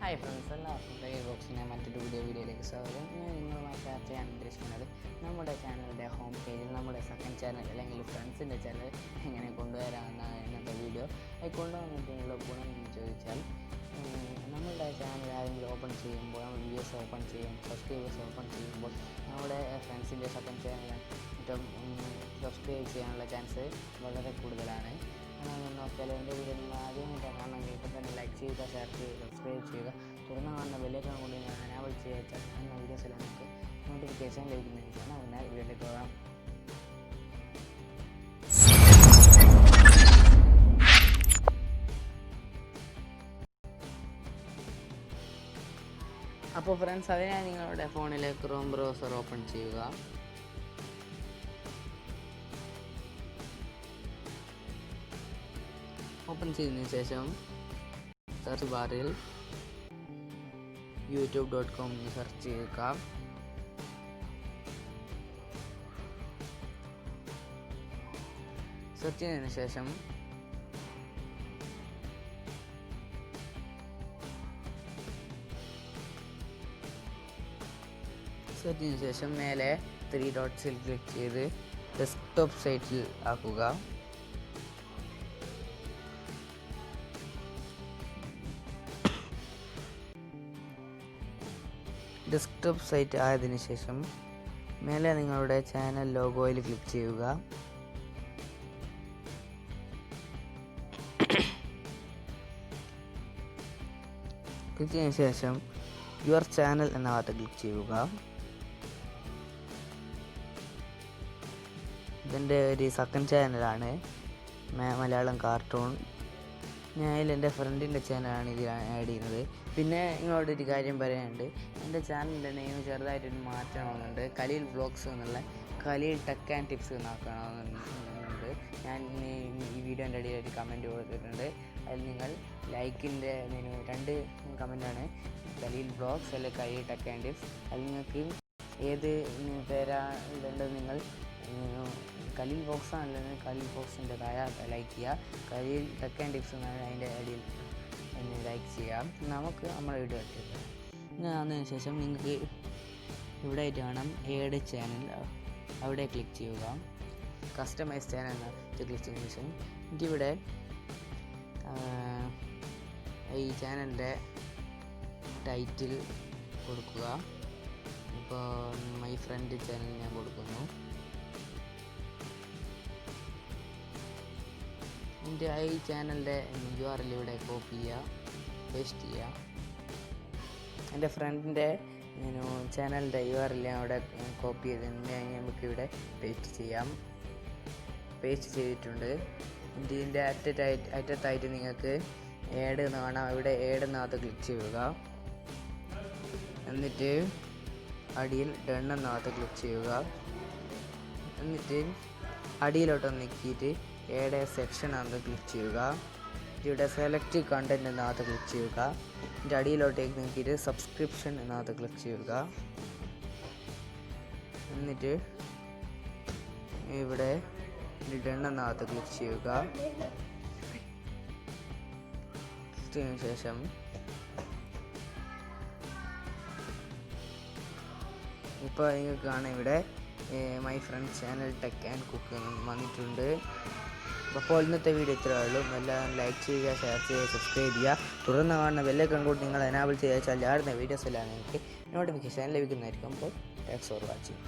Hi friends, എല്ലാവർക്കും fry ബോക്സിൻ്റെ മറ്റൊരു വീഡിയോയിലേക്ക് സ്വാഗതം. ഞാൻ നിങ്ങളുമായി ചർച്ച ചെയ്യാൻ ഉദ്ദേശിക്കുന്നത് നമ്മുടെ ചാനലിൻ്റെ ഹോം പേജിൽ നമ്മുടെ സെക്കൻഡ് ചാനൽ അല്ലെങ്കിൽ ഫ്രണ്ട്സിൻ്റെ ചാനൽ എങ്ങനെ കൊണ്ടുവരാമെന്ന ഇന്നത്തെ വീഡിയോ. അത് കൊണ്ടുവന്നിട്ടുള്ള ഗുണം എന്ന് ചോദിച്ചാൽ, നമ്മളുടെ ചാനൽ ആരെങ്കിലും ഓപ്പൺ ചെയ്യുമ്പോൾ, നമ്മൾ വ്യൂസ് ഓപ്പൺ ചെയ്യും, സബ്സ്ക്രൈബേഴ്സ് ഓപ്പൺ ചെയ്യുമ്പോൾ നമ്മുടെ ഫ്രണ്ട്സിൻ്റെ സെക്കൻഡ് ചാനൽ സബ്സ്ക്രൈബ് ചെയ്യാനുള്ള ചാൻസ് വളരെ കൂടുതലാണ്. നോക്കിയാൽ എൻ്റെ വീഡിയോ നിങ്ങൾ ആദ്യമായിട്ട് കാണണമെങ്കിൽ ഇപ്പം തന്നെ ലൈക്ക് ചെയ്യുക, ഷെയർ ചെയ്യുക, സബ്സ്ക്രൈബ് ചെയ്യുക. തുടർന്ന് കാണുന്ന ബെല്ലൈക്കൺ കൊണ്ട് ഞാൻ എനേബിൾ ചെയ്യാൻ എന്ന വീഡിയോസിൽ നമുക്ക് നോട്ടിഫിക്കേഷൻ ലഭിക്കുന്നതായിരിക്കും. അതിനാൽ വീഡിയോയിലേക്ക് പോകാം. അപ്പോൾ ഫ്രണ്ട്സ്, അതിനായി നിങ്ങളുടെ ഫോണിലെ ക്രോം ബ്രൗസർ ഓപ്പൺ ചെയ്യുക. ഓപ്പൺ ചെയ്തതിനു ശേഷം സെർച്ച് ബാറിൽ youtube.com എന്ന് സെർച്ച് ചെയ്യുക. സെർച്ച് ചെയ്തതിനു ശേഷം മേലെ 3 ഡോട്ട്സിൽ ക്ലിക്ക് ചെയ്ത് ഡെസ്ക്ടോപ്പ് സൈറ്റിൽ ആക്കുക. ഡെസ്ക്ടോപ്പ് സൈറ്റ് ആയതിനു ശേഷം മേലെ നിങ്ങളുടെ ചാനൽ ലോഗോയിൽ ക്ലിക്ക് ചെയ്യുക. ക്ലിക്ക് ചെയ്തതിനു ശേഷം യുവർ ചാനൽ എന്ന ഭാഗത്ത് ക്ലിക്ക് ചെയ്യുക. ഇതെൻ്റെ ഒരു സെക്കൻഡ് ചാനലാണ്, മലയാളം കാർട്ടൂൺ. ഞാൻ എൻ്റെ ഫ്രണ്ടിൻ്റെ ചാനലാണ് ഇതിൽ ആഡ് ചെയ്യുന്നത്. പിന്നെ നിങ്ങളോട് ഒരു കാര്യം പറയാനുണ്ട്, എൻ്റെ ചാനലിൻ്റെ നെയിം ചെറുതായിട്ടൊരു മാറ്റം വന്നിട്ടുണ്ട്. ഖലീൽ വ്ളോഗ്സ് എന്നുള്ള ഖലീൽ ടെക് ആൻഡ് ടിപ്സ് എന്നാക്കണമെന്നുണ്ട്. ഞാൻ ഈ വീഡിയോൻ്റെ അടിയിൽ ഒരു കമൻറ്റ് കൊടുത്തിട്ടുണ്ട്. അതിൽ നിങ്ങൾ ലൈക്കിൻ്റെ 2 കമൻറ്റാണ്, ഖലീൽ വ്ളോഗ്സ് അല്ലെങ്കിൽ ഖലീൽ ടെക് ആൻഡ് ടിപ്സ്. അതിൽ നിങ്ങൾക്ക് ഏത് പേരാണ് നിങ്ങൾ ഖലീൽ ബോക്സ് ആണല്ലോ, ഖലീൽ ബോക്സിൻ്റെ താഴെ ലൈക്ക് ചെയ്യുക. ഖലീൽ ടെക് ആൻഡ് ടിപ്സ് എന്നാണ് അതിൻ്റെ അടിയിൽ ലൈക്ക് ചെയ്യാം. നമുക്ക് നമ്മുടെ വീഡിയോ ഇട്ടിട്ട് അതിന് ശേഷം നിങ്ങൾക്ക് ഇവിടെ ആയിട്ട് കാണാം ഏഡ് ചാനൽ, അവിടെ ക്ലിക്ക് ചെയ്യുക. കസ്റ്റമൈസ് ചാനൽ എന്ന് ക്ലിക്ക് ചെയ്തതിന് ശേഷം എനിക്കിവിടെ ഈ ചാനലിൻ്റെ ടൈറ്റിൽ കൊടുക്കുക. ഇപ്പോൾ മൈ ഫ്രണ്ട് ചാനൽ ഞാൻ കൊടുക്കുന്നു. എൻ്റെ ഈ ചാനലിൻ്റെ URL ഇവിടെ കോപ്പി ചെയ്യുക, പേസ്റ്റ് ചെയ്യുക. എൻ്റെ ഫ്രണ്ടിൻ്റെ ചാനലിൻ്റെ URL ഞാൻ അവിടെ കോപ്പി ചെയ്തതിന് നമുക്കിവിടെ പേസ്റ്റ് ചെയ്യാം. പേസ്റ്റ് ചെയ്തിട്ടുണ്ട്. ഇതിൻ്റെ അറ്റത്തായിട്ട് നിങ്ങൾക്ക് ഏഡ് എന്ന് കാണാം. ഇവിടെ ഏഡ് എന്നകത്ത് ക്ലിക്ക് ചെയ്യുക. എന്നിട്ട് അടിയിൽ ഡൺ എന്നകത്ത് ക്ലിക്ക് ചെയ്യുക. എന്നിട്ട് അടിയിലോട്ടൊന്ന് നീക്കിയിട്ട് ഏഡ് സെക്ഷൻ എന്ന് ക്ലിക്ക് ചെയ്യുക. ഇവിടെ സെലക്ട് കണ്ടൻറ് എന്നകത്ത് ക്ലിക്ക് ചെയ്യുക. ഇതിൻ്റെ അടിയിലോട്ടേക്ക് നോക്കിയിട്ട് സബ്സ്ക്രിപ്ഷൻ എന്നകത്ത് ക്ലിക്ക് ചെയ്യുക. എന്നിട്ട് ഇവിടെ ഡൺ എന്നകത്ത് ക്ലിക്ക് ചെയ്യുക. ക്ലിക്ക് ശേഷം ഇപ്പോൾ നിങ്ങൾക്ക് കാണാം ഇവിടെ my friend channel tech and cook വന്നിട്ടുണ്ട്. അപ്പോൾ ഇന്നത്തെ വീഡിയോ ഇത്രയേ ഉള്ളൂ. എല്ലാം ലൈക്ക് ചെയ്യുക, ഷെയർ ചെയ്യുക, സബ്സ്ക്രൈബ് ചെയ്യുക. തുടർന്ന് കാണുന്ന ബെല്ലൈക്കൺ കൂടി നിങ്ങൾ എനേബിൾ ചെയ്താൽ ചാടുന്ന വീഡിയോസ് എല്ലാം നിങ്ങൾക്ക് നോട്ടിഫിക്കേഷൻ ലഭിക്കുന്നതായിരിക്കും. അപ്പോൾ താങ്ക്സ് ഫോർ വാച്ചിങ്.